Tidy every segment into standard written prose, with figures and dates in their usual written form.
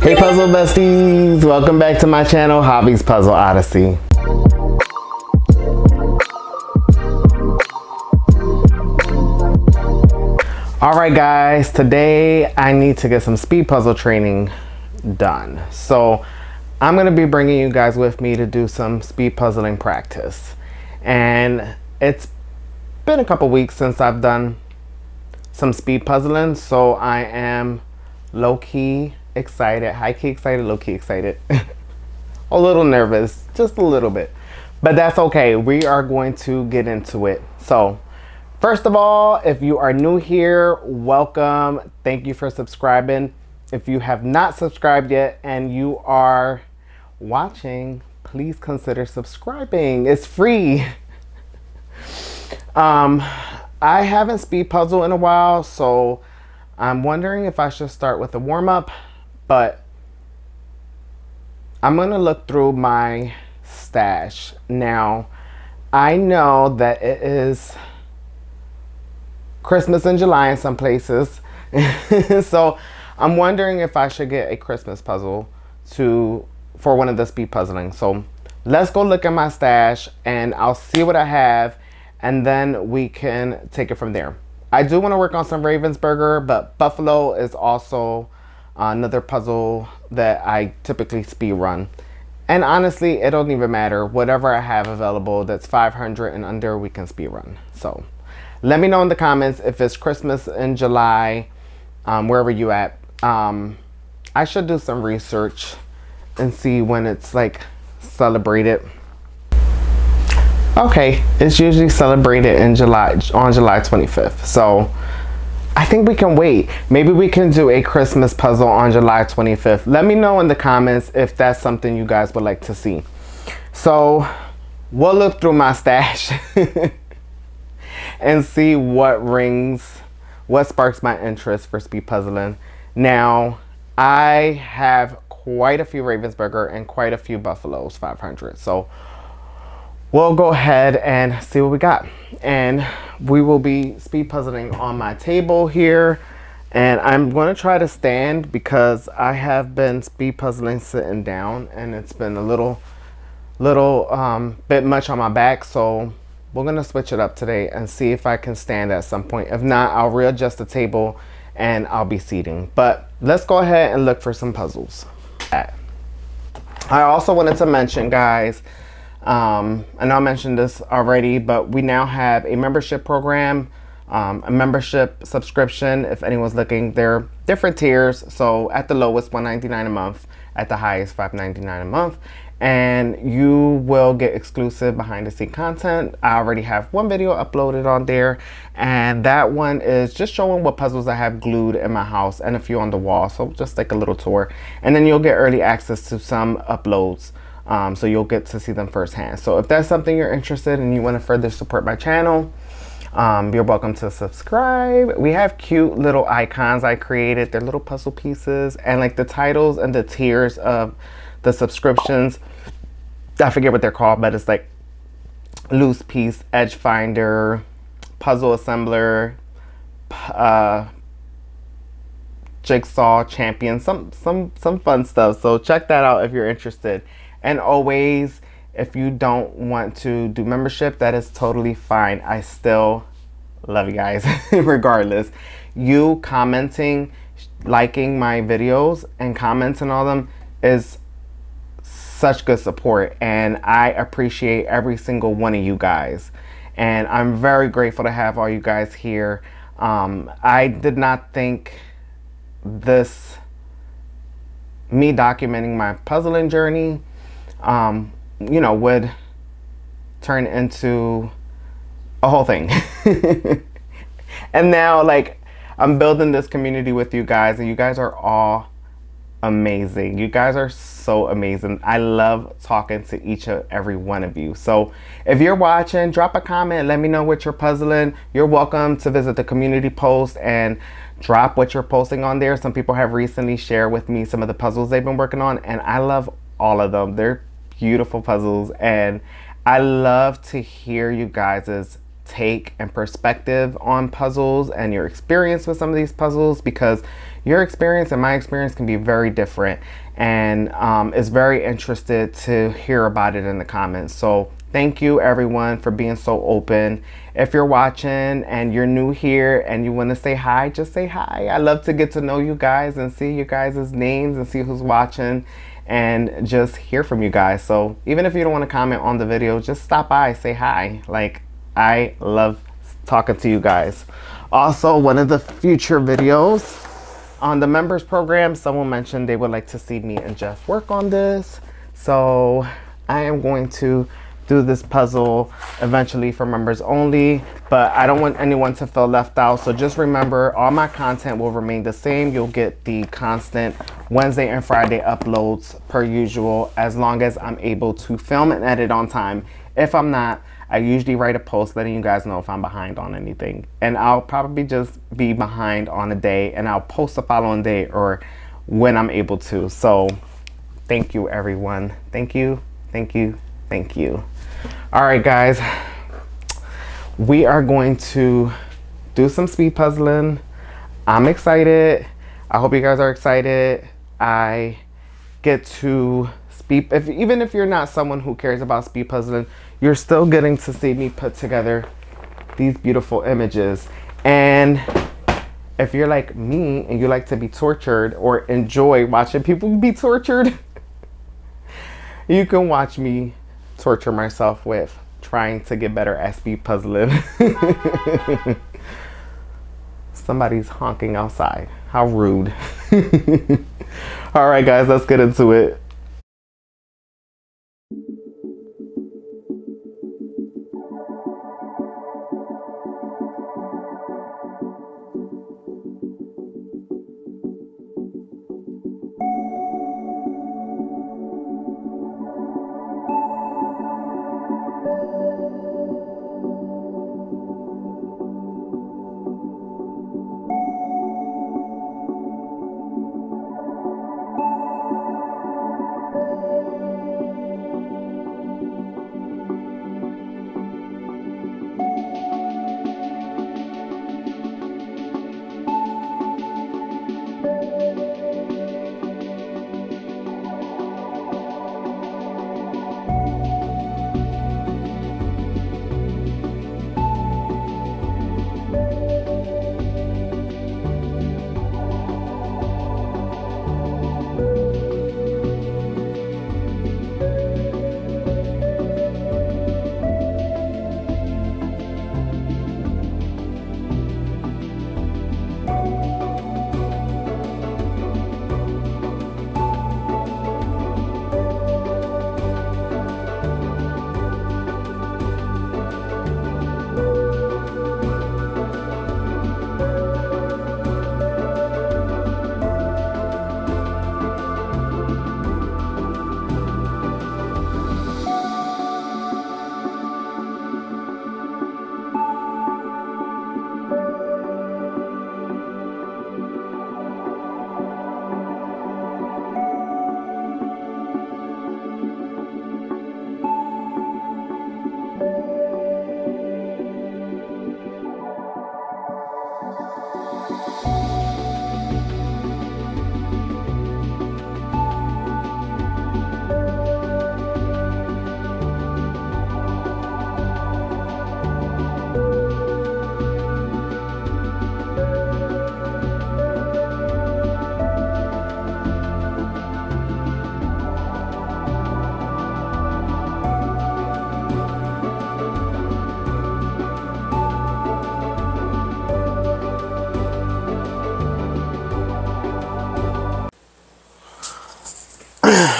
Hey puzzle besties, welcome back to my channel, Hobbies Puzzle Odyssey. Alright guys, today I need to get some speed puzzle training done. So I'm going to be bringing you guys with me to do some speed puzzling practice. And it's been a couple weeks since I've done some speed puzzling, so I am low-key excited, high-key excited, low-key excited. A little nervous, just a little bit, but that's okay. We are going to get into it. So first of all, if you are new here, welcome. Thank you for subscribing. If you have not subscribed yet and you are watching, please consider subscribing. It's free. I haven't speed puzzled in a while, so I'm wondering if I should start with a warm-up, but I'm gonna look through my stash. Now, I know that it is Christmas in July in some places, so I'm wondering if I should get a Christmas puzzle for one of the speed puzzling. So let's go look at my stash and I'll see what I have, and then we can take it from there. I do want to work on some Ravensburger, but Buffalo is also another puzzle that I typically speed run. And honestly, it don't even matter. Whatever I have available that's 500 and under, we can speed run. So let me know in the comments if it's Christmas in July, wherever you at. I should do some research and see when it's like celebrated. Okay, it's usually celebrated in July, on July 25th. So I think we can wait. Maybe we can do a Christmas puzzle on July 25th. Let me know in the comments if that's something you guys would like to see. So we'll look through my stash and see what sparks my interest for speed puzzling. Now, I have quite a few Ravensburger and quite a few Buffaloes 500. So we'll go ahead and see what we got. And we will be speed puzzling on my table here. And I'm going to try to stand because I have been speed puzzling sitting down and it's been a little bit much on my back. So we're going to switch it up today and see if I can stand at some point. If not, I'll readjust the table and I'll be seating. But let's go ahead and look for some puzzles. I also wanted to mention, guys, I know I mentioned this already, but we now have a membership program, a membership subscription. If anyone's looking, there are different tiers. So at the lowest, $1.99 a month, at the highest, $5.99 a month, and you will get exclusive behind the scene content. I already have one video uploaded on there, and that one is just showing what puzzles I have glued in my house and a few on the wall. So just like a little tour, and then you'll get early access to some uploads. So you'll get to see them firsthand. So if that's something you're interested in and you want to further support my channel, you're welcome to subscribe. We have cute little icons I created. They're little puzzle pieces, and like the titles and the tiers of the subscriptions, I forget what they're called, but it's like loose piece, edge finder, puzzle assembler, jigsaw champion, some fun stuff. So check that out if you're interested. And always, if you don't want to do membership, that is totally fine. I still love you guys regardless. You commenting, liking my videos and commenting on them is such good support, and I appreciate every single one of you guys, and I'm very grateful to have all you guys here. I did not think me documenting my puzzling journey would turn into a whole thing. And now, like, I'm building this community with you guys, and you guys are all amazing. You guys are so amazing. I love talking to each and every one of you. So if you're watching, drop a comment, let me know what you're puzzling. You're welcome to visit the community post and drop what you're posting on there. Some people have recently shared with me some of the puzzles they've been working on, and I love all of them. They're beautiful puzzles, and I love to hear you guys' take and perspective on puzzles and your experience with some of these puzzles, because your experience and my experience can be very different, and is very interested to hear about it in the comments. So thank you everyone for being so open. If you're watching and you're new here and you want to say hi, just say hi. I love to get to know you guys and see you guys' names and see who's watching and just hear from you guys. So even if you don't want to comment on the video, just stop by, say hi. Like, I love talking to you guys. Also, one of the future videos on the members program, someone mentioned they would like to see me and Jeff work on this. So I am going to do this puzzle eventually for members only, but I don't want anyone to feel left out. So just remember, all my content will remain the same. You'll get the constant Wednesday and Friday uploads per usual, as long as I'm able to film and edit on time. If I'm not, I usually write a post letting you guys know if I'm behind on anything, and I'll probably just be behind on a day and I'll post the following day or when I'm able to. So thank you everyone. Thank you, thank you, thank you. All right guys, we are going to do some speed puzzling. I'm excited. I hope you guys are excited. I get to speed, even if you're not someone who cares about speed puzzling, you're still getting to see me put together these beautiful images. And if you're like me and you like to be tortured or enjoy watching people be tortured, you can watch me torture myself with trying to get better at speed puzzling. Somebody's honking outside. How rude. All right, guys, let's get into it.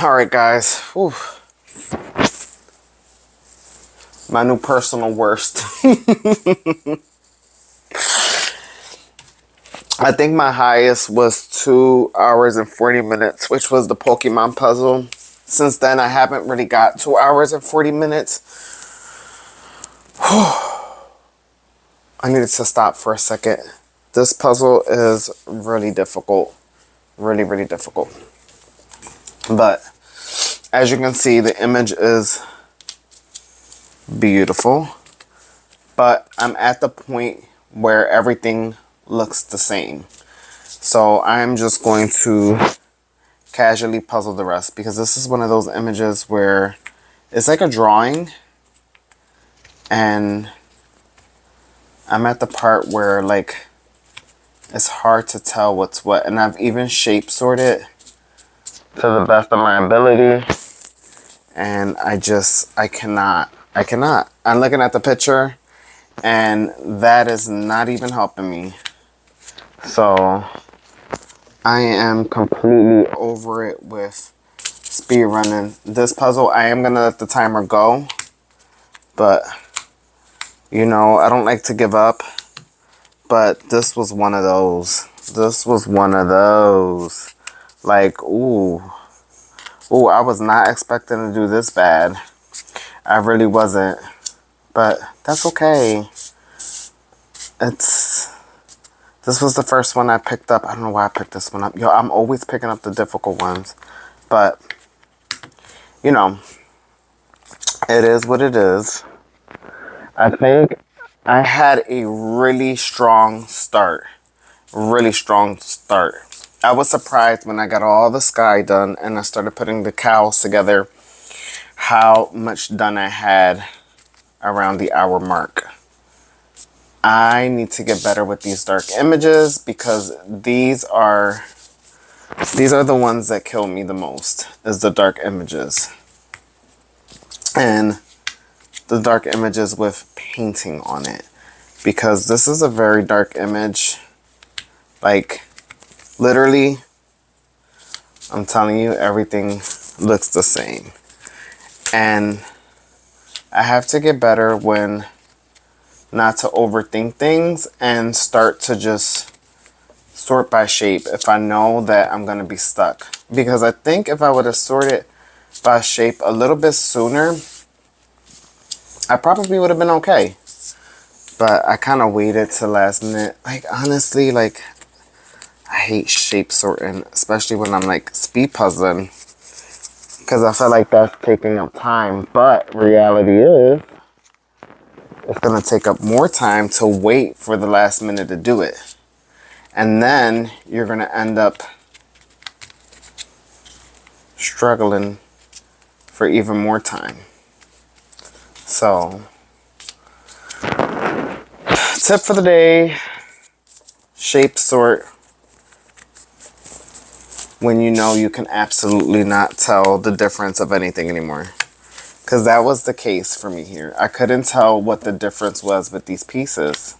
All right, guys. Whew. My new personal worst. I think my highest was 2 hours and 40 minutes, which was the Pokemon puzzle. Since then, I haven't really got 2 hours and 40 minutes. I needed to stop for a second. This puzzle is really difficult. Really, really difficult. But as you can see, the image is beautiful. But I'm at the point where everything looks the same. So I'm just going to casually puzzle the rest, because this is one of those images where it's like a drawing, and I'm at the part where like it's hard to tell what's what, and I've even shape sorted to the best of my ability, and I cannot. I'm looking at the picture, and that is not even helping me. So I am completely over it with speed running this puzzle. I am gonna let the timer go, but you know, I don't like to give up. But this was one of those. This was one of those. Like, ooh, I was not expecting to do this bad. I really wasn't. But that's okay. This was the first one I picked up. I don't know why I picked this one up. Yo, I'm always picking up the difficult ones. But, you know, it is what it is. I think I had a really strong start. Really strong start. I was surprised when I got all the sky done and I started putting the cows together, how much done I had around the hour mark. I need to get better with these dark images, because these are the ones that kill me the most, is the dark images. And the dark images with painting on it, because this is a very dark image. Like, literally, I'm telling you, everything looks the same. And I have to get better when not to overthink things and start to just sort by shape if I know that I'm going to be stuck. Because I think if I would have sorted by shape a little bit sooner, I probably would have been okay. But I kind of waited till last minute. Like, honestly, like, I hate shape sorting, especially when I'm like speed puzzling, because I feel like that's taking up time. But reality is, it's going to take up more time to wait for the last minute to do it. And then you're going to end up struggling for even more time. So, tip for the day, shape sort when you know you can absolutely not tell the difference of anything anymore. Because that was the case for me here. I couldn't tell what the difference was with these pieces.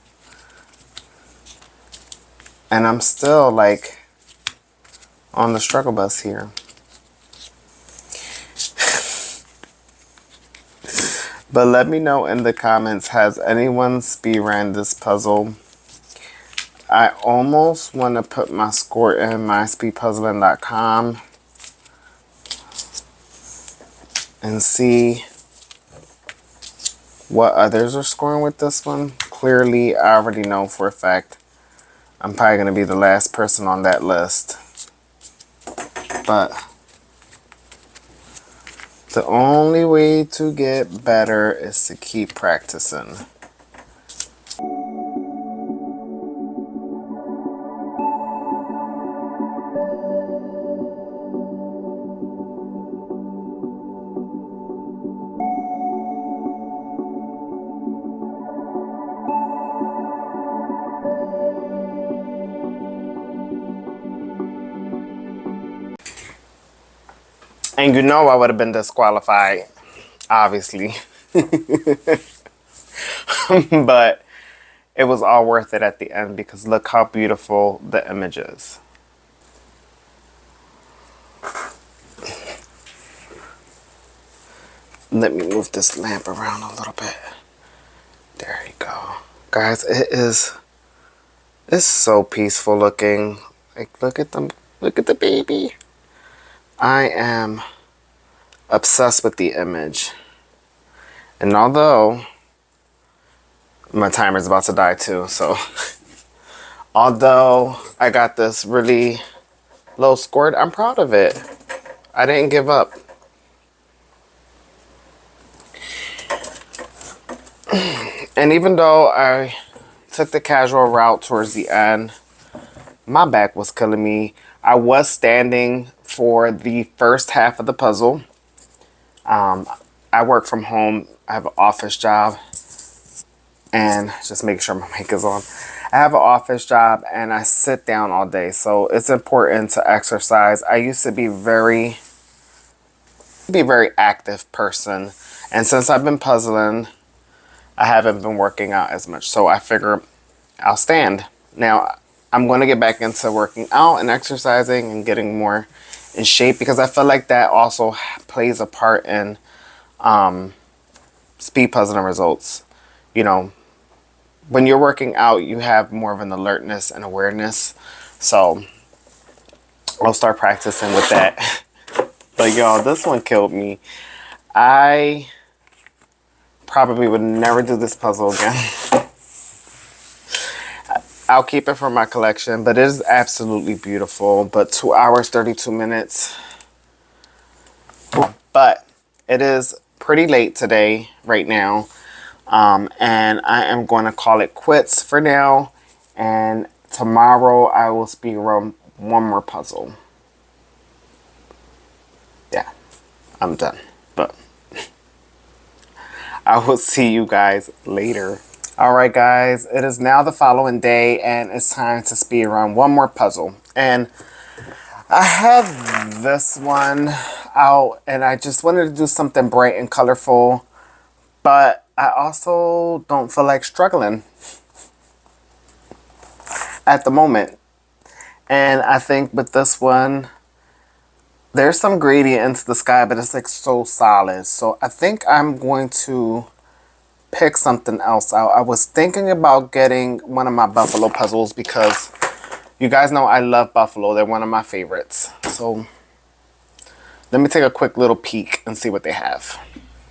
And I'm still like on the struggle bus here. But let me know in the comments, has anyone speedrun this puzzle? I almost want to put my score in myspeedpuzzling.com and see what others are scoring with this one. Clearly, I already know for a fact I'm probably going to be the last person on that list. But the only way to get better is to keep practicing. And you know I would have been disqualified, obviously. But it was all worth it at the end, because look how beautiful the image is. Let me move this lamp around a little bit. There you go. Guys, it's so peaceful looking. Like, look at them. Look at the baby. I am obsessed with the image. And although my timer's about to die too, so although I got this really low score, I'm proud of it. I didn't give up. And even though I took the casual route towards the end, My back was killing me. I was standing for the first half of the puzzle. I work from home. I have an office job. And just make sure my mic is on. I have an office job and I sit down all day. So it's important to exercise. I used to be very active person. And since I've been puzzling, I haven't been working out as much. So I figure I'll stand. Now, I'm going to get back into working out and exercising and getting more in shape because I feel like that also plays a part in speed puzzling results. You know, when you're working out, you have more of an alertness and awareness. So I'll start practicing with that. But y'all, this one killed me. I probably would never do this puzzle again. I'll keep it for my collection, but it is absolutely beautiful. But 2 hours, 32 minutes. But it is pretty late today, right now. And I am going to call it quits for now. And tomorrow I will speed run one more puzzle. Yeah, I'm done. But I will see you guys later. Alright guys, it is now the following day and it's time to speed run one more puzzle. And I have this one out and I just wanted to do something bright and colorful. But I also don't feel like struggling at the moment. And I think with this one, there's some gradient into the sky, but it's like so solid. So I think I'm going to pick something else out. I was thinking about getting one of my buffalo puzzles because you guys know I love buffalo. They're one of my favorites. So let me take a quick little peek and see what they have.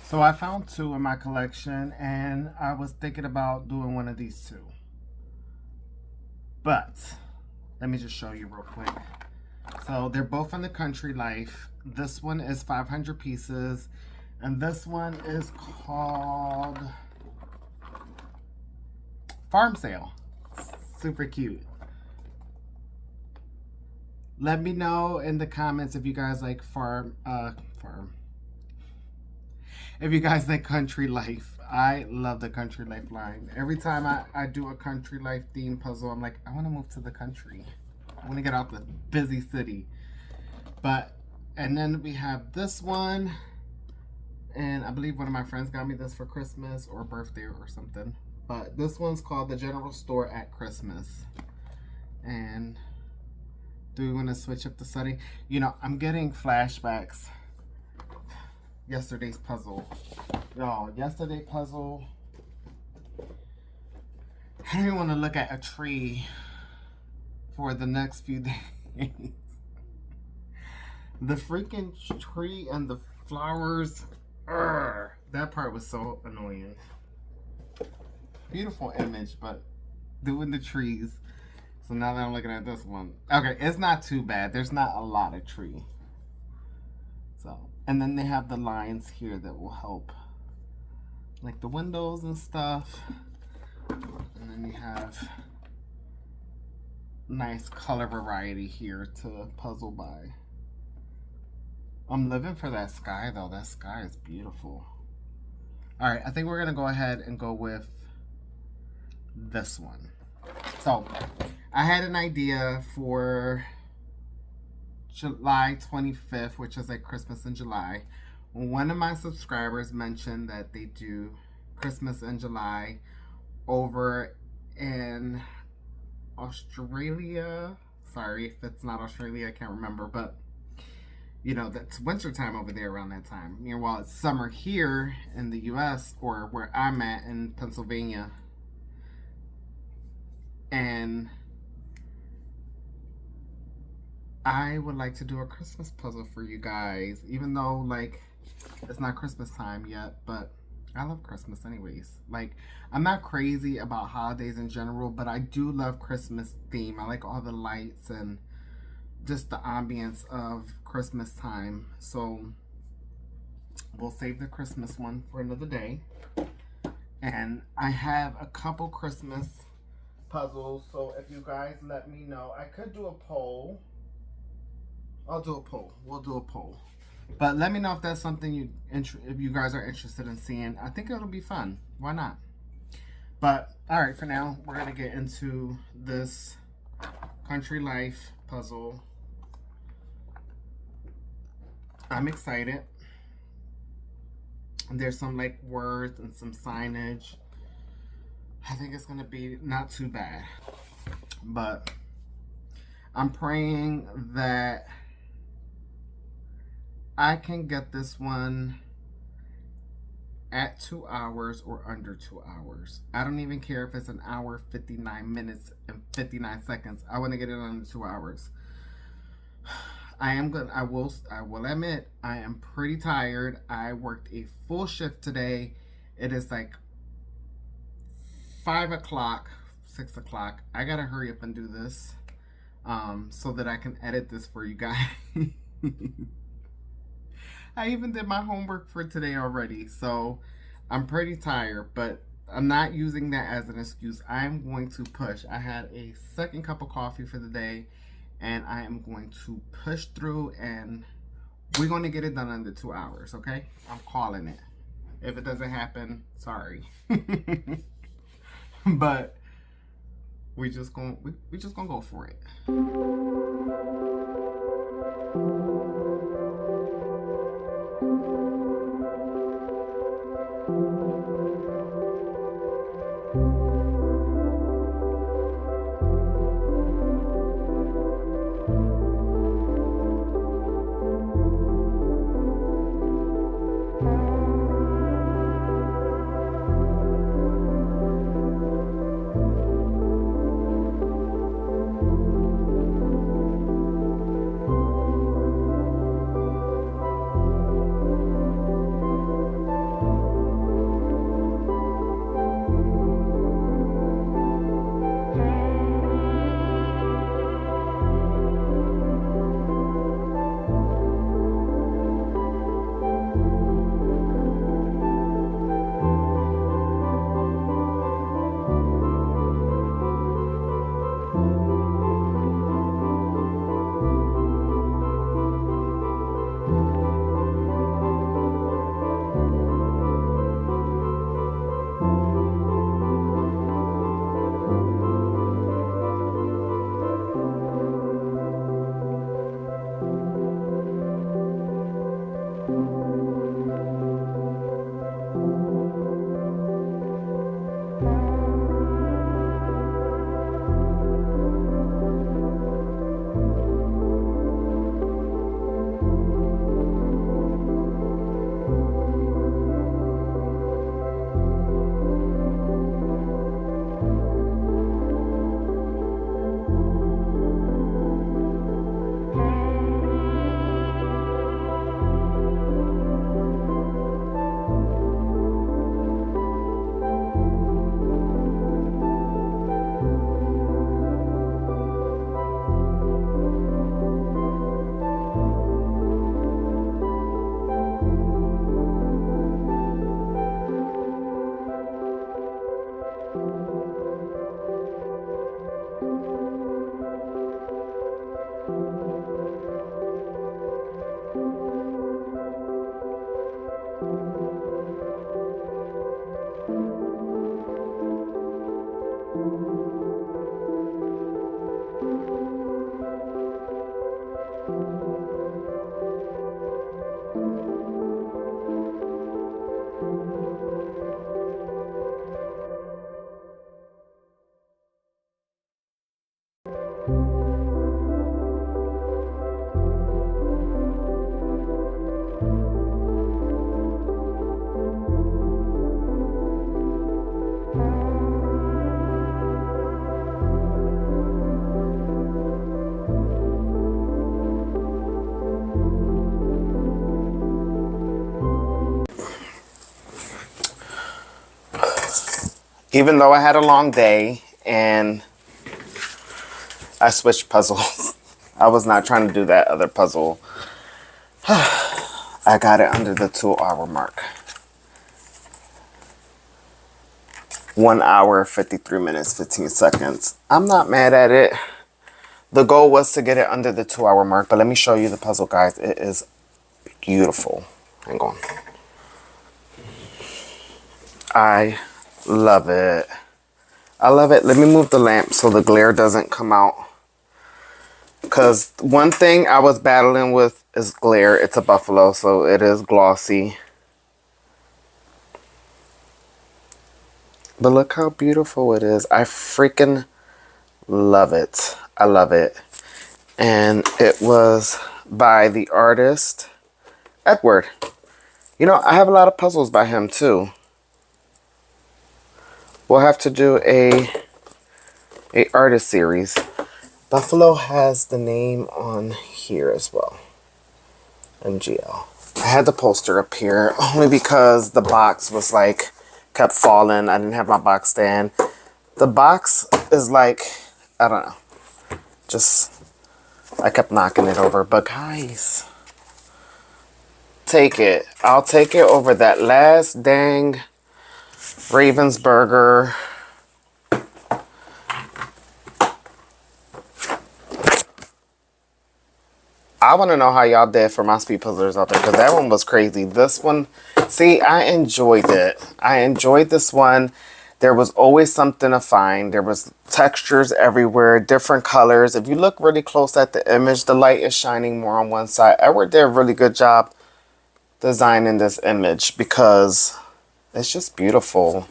So I found two in my collection and I was thinking about doing one of these two. But let me just show you real quick. So they're both in the Country Life. This one is 500 pieces and this one is called Farm Sale. Super cute. Let me know in the comments if you guys like if you guys like Country Life. I love the Country Life line. Every time I do a Country Life theme puzzle, I'm like, I want to move to the country. I want to get out the busy city. And then we have this one. And I believe one of my friends got me this for Christmas or birthday or something. But this one's called The General Store at Christmas. And do we want to switch up the setting? You know, I'm getting flashbacks. Yesterday's puzzle. Y'all, yesterday puzzle. I don't even want to look at a tree for the next few days. The freaking tree and the flowers. That part was so annoying. Beautiful image, but doing the trees. So now that I'm looking at this one. Okay, it's not too bad. There's not a lot of tree. So, and then they have the lines here that will help. Like the windows and stuff. And then you have nice color variety here to puzzle by. I'm living for that sky though. That sky is beautiful. Alright, I think we're going to go ahead and go with this one. So, I had an idea for July 25th, which is like Christmas in July. One of my subscribers mentioned that they do Christmas in July over in Australia. Sorry if it's not Australia, I can't remember, but you know, that's winter time over there around that time. You know, while it's summer here in the US or where I'm at in Pennsylvania. And I would like to do a Christmas puzzle for you guys, even though like it's not Christmas time yet, but I love Christmas anyways. Like, I'm not crazy about holidays in general, but I do love Christmas theme. I like all the lights and just the ambience of Christmas time. So we'll save the Christmas one for another day. And I have a couple Christmas puzzle. So if you guys let me know, I could do a poll. I'll do a poll. We'll do a poll. But let me know if that's something if you guys are interested in seeing. I think it'll be fun. Why not? But all right, for now, we're gonna get into this country life puzzle. I'm excited. There's some like words and some signage. I think it's gonna be not too bad. But I'm praying that I can get this one at 2 hours or under 2 hours. I don't even care if it's an hour, 59 minutes, and 59 seconds. I want to get it under 2 hours. I will admit, I am pretty tired. I worked a full shift today. It is like 5 o'clock, 6 o'clock. I gotta hurry up and do this so that I can edit this for you guys. I even did my homework for today already, so I'm pretty tired, but I'm not using that as an excuse. I'm going to push. I had a second cup of coffee for the day, and I am going to push through, and we're going to get it done under 2 hours, okay? I'm calling it. If it doesn't happen, sorry. But we just gonna go for it. Even though I had a long day and I switched puzzles, I was not trying to do that other puzzle. I got it under the 2 hour mark. 1 hour, 53 minutes, 15 seconds. I'm not mad at it. The goal was to get it under the 2-hour mark, but let me show you the puzzle, guys. It is beautiful. Hang on. I love it. I love it. Let me move the lamp so the glare doesn't come out. Because one thing I was battling with is glare. It's a buffalo, so it is glossy. But look how beautiful it is. I freaking love it. I love it. And it was by the artist Edward. You know, I have a lot of puzzles by him too. We'll have to do a artist series. Buffalo has the name on here as well. MGL. I had the poster up here only because the box was like, kept falling. I didn't have my box stand. The box is like, I don't know. Just, I kept knocking it over. But guys, take it. I'll take it over that last dang Ravensburger. I want to know how y'all did for my speed puzzlers out there, because that one was crazy. This one, see, I enjoyed it. I enjoyed this one. There was always something to find. There was textures everywhere, different colors. If you look really close at the image, the light is shining more on one side. Edward did a really good job designing this image because it's just beautiful.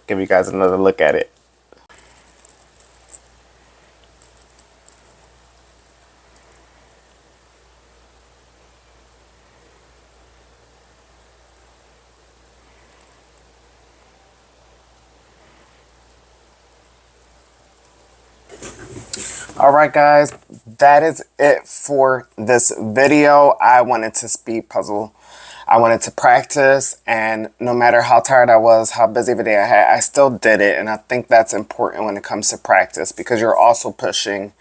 Give you guys another look at it. Alright guys, that is it for this video. I wanted to speed puzzle. I wanted to practice, and no matter how tired I was, how busy of a day I had, I still did it. And I think that's important when it comes to practice, because you're also pushing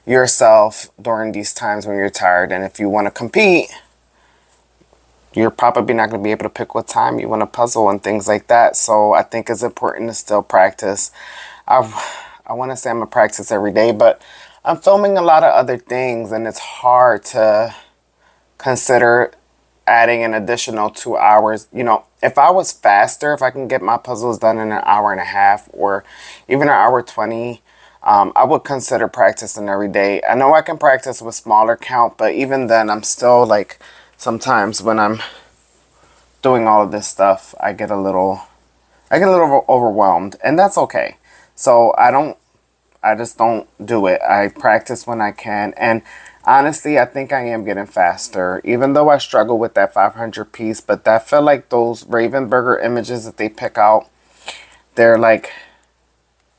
yourself during these times when you're tired. And if you want to compete, you're probably not going to be able to pick what time you want to puzzle and things like that. So I think it's important to still practice. I want to say I'm going to practice every day, but I'm filming a lot of other things, and it's hard to consider adding an additional 2 hours. You know, if I was faster, if I can get my puzzles done in an hour and a half or even an hour 20, I would consider practicing every day. I know I can practice with smaller count, but even then, I'm still like, sometimes when I'm doing all of this stuff, I get a little overwhelmed, and that's okay. So I just don't do it. I practice when I can. And honestly, I think I am getting faster, even though I struggle with that 500 piece. But I feel like those Ravensburger images that they pick out, they're like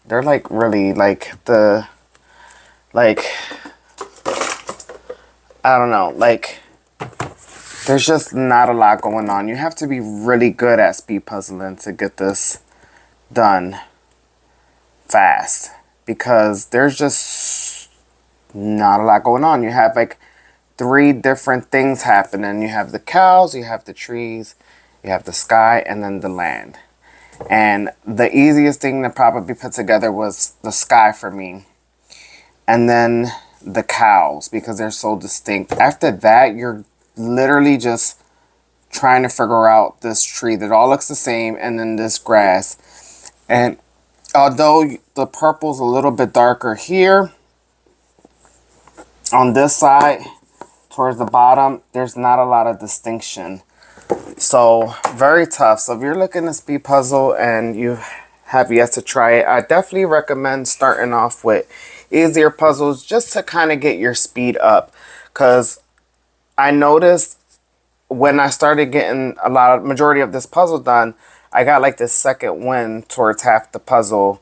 really like I don't know, like there's just not a lot going on. You have to be really good at speed puzzling to get this done fast, because there's just not a lot going on. You have like 3 different things happening. You have the cows, you have the trees, you have the sky, and then the land. And the easiest thing to probably put together was the sky for me, and then the cows, because they're so distinct. After that, you're literally just trying to figure out this tree that all looks the same, and then this grass. And although the purple's a little bit darker here, on this side, towards the bottom, there's not a lot of distinction. So, very tough. So, if you're looking to speed puzzle and you have yet to try it, I definitely recommend starting off with easier puzzles just to kind of get your speed up. Because I noticed when I started getting majority of this puzzle done, I got like this second win towards half the puzzle.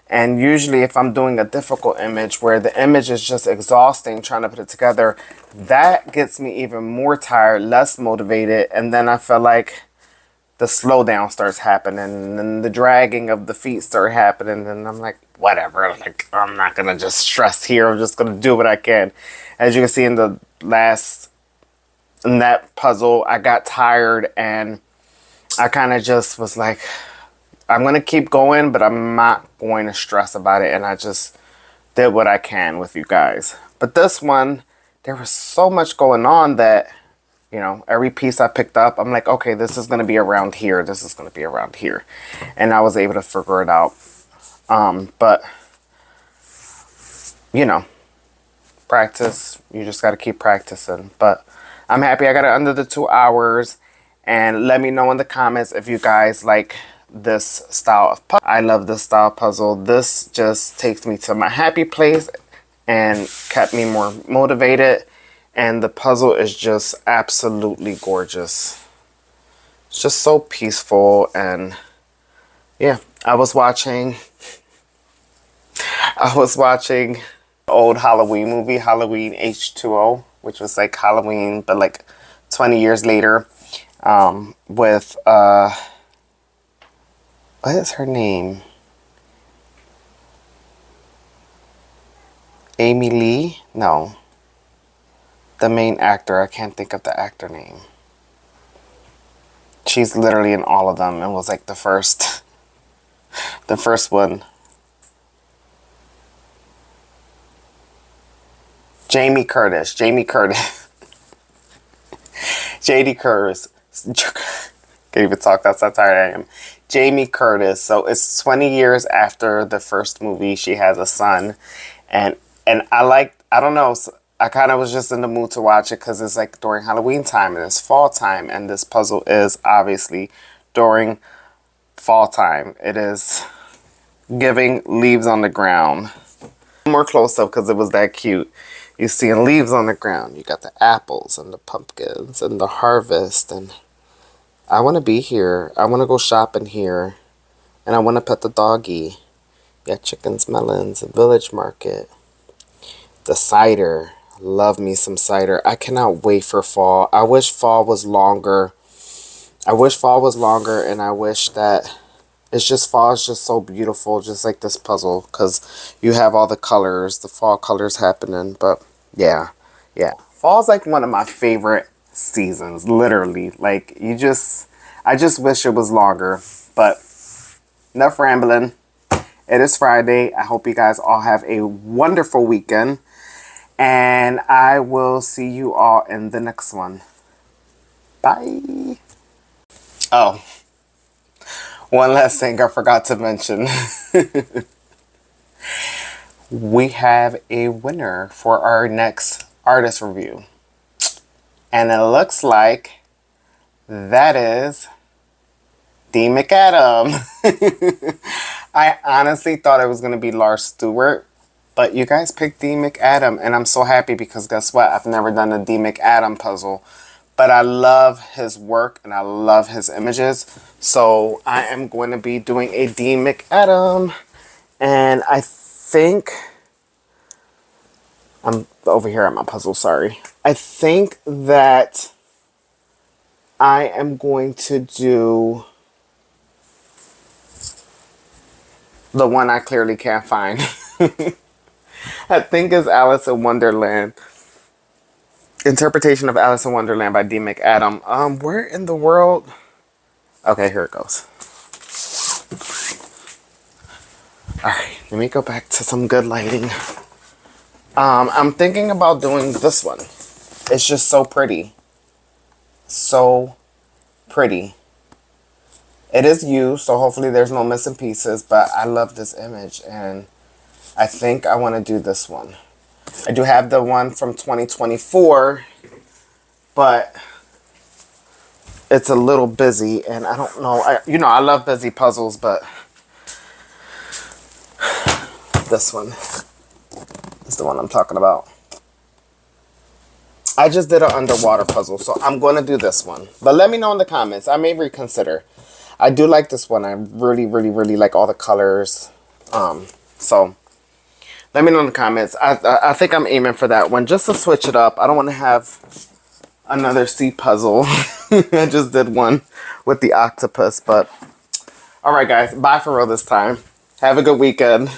And usually if I'm doing a difficult image where the image is just exhausting trying to put it together, that gets me even more tired, less motivated. And then I feel like the slowdown starts happening, and the dragging of the feet start happening. And I'm like, whatever, like, I'm not going to just stress here. I'm just going to do what I can. As you can see in that puzzle, I got tired, and I kind of just was like, I'm going to keep going, but I'm not going to stress about it. And I just did what I can with you guys. But this one, there was so much going on that, you know, every piece I picked up, I'm like, okay, this is going to be around here. This is going to be around here. And I was able to figure it out. But, you know, practice. You just got to keep practicing. But I'm happy I got it under the 2 hours. And let me know in the comments if you guys like this style of puzzle. I love this style of puzzle. This just takes me to my happy place and kept me more motivated. And the puzzle is just absolutely gorgeous. It's just so peaceful. And yeah, I was watching old Halloween movie, Halloween H2O, which was like Halloween, but like 20 years later, with, what is her name? Amy Lee? No. The main actor, I can't think of the actor name. She's literally in all of them and was like the first one. Jamie Curtis. JD Curtis. Can't even talk, that's how tired I am. Jamie Curtis. So it's 20 years after the first movie. She has a son. And I don't know, I kind of was just in the mood to watch it because it's like during Halloween time and it's fall time. And this puzzle is obviously during fall time. It is giving leaves on the ground. More close up because it was that cute. You see leaves on the ground. You got the apples and the pumpkins and the harvest. And I want to be here. I want to go shopping here. And I want to pet the doggy. You got chickens, melons, a village market. The cider. Love me some cider. I cannot wait for fall. I wish fall was longer. And I wish that it's just fall is just so beautiful, just like this puzzle, because you have all the colors, the fall colors happening. But yeah. Fall's like one of my favorite seasons, literally. Like I just wish it was longer. But enough rambling. It is Friday. I hope you guys all have a wonderful weekend. And I will see you all in the next one. Bye. Oh, one last thing I forgot to mention. We have a winner for our next artist review. And it looks like that is D. McAdam. I honestly thought it was going to be Lars Stewart. But you guys picked D. McAdam, and I'm so happy because guess what? I've never done a D. McAdam puzzle. But I love his work, and I love his images. So I am going to be doing a D. McAdam. And I think... I'm over here at my puzzle, sorry. I think that I am going to do the one I clearly can't find. I think it's Alice in Wonderland. Interpretation of Alice in Wonderland by D. McAdam. Where in the world? Okay, here it goes. Alright, let me go back to some good lighting. I'm thinking about doing this one. It's just so pretty. So pretty. It is used, so hopefully there's no missing pieces, but I love this image, and I think I want to do this one. I do have the one from 2024, but it's a little busy, and I don't know. I love busy puzzles, but this one is the one I'm talking about. I just did an underwater puzzle, so I'm going to do this one. But let me know in the comments. I may reconsider. I do like this one. I really, really, really like all the colors. So let me know in the comments. I think I'm aiming for that one just to switch it up. I don't want to have another sea puzzle. I just did one with the octopus. But all right, guys. Bye for real this time. Have a good weekend.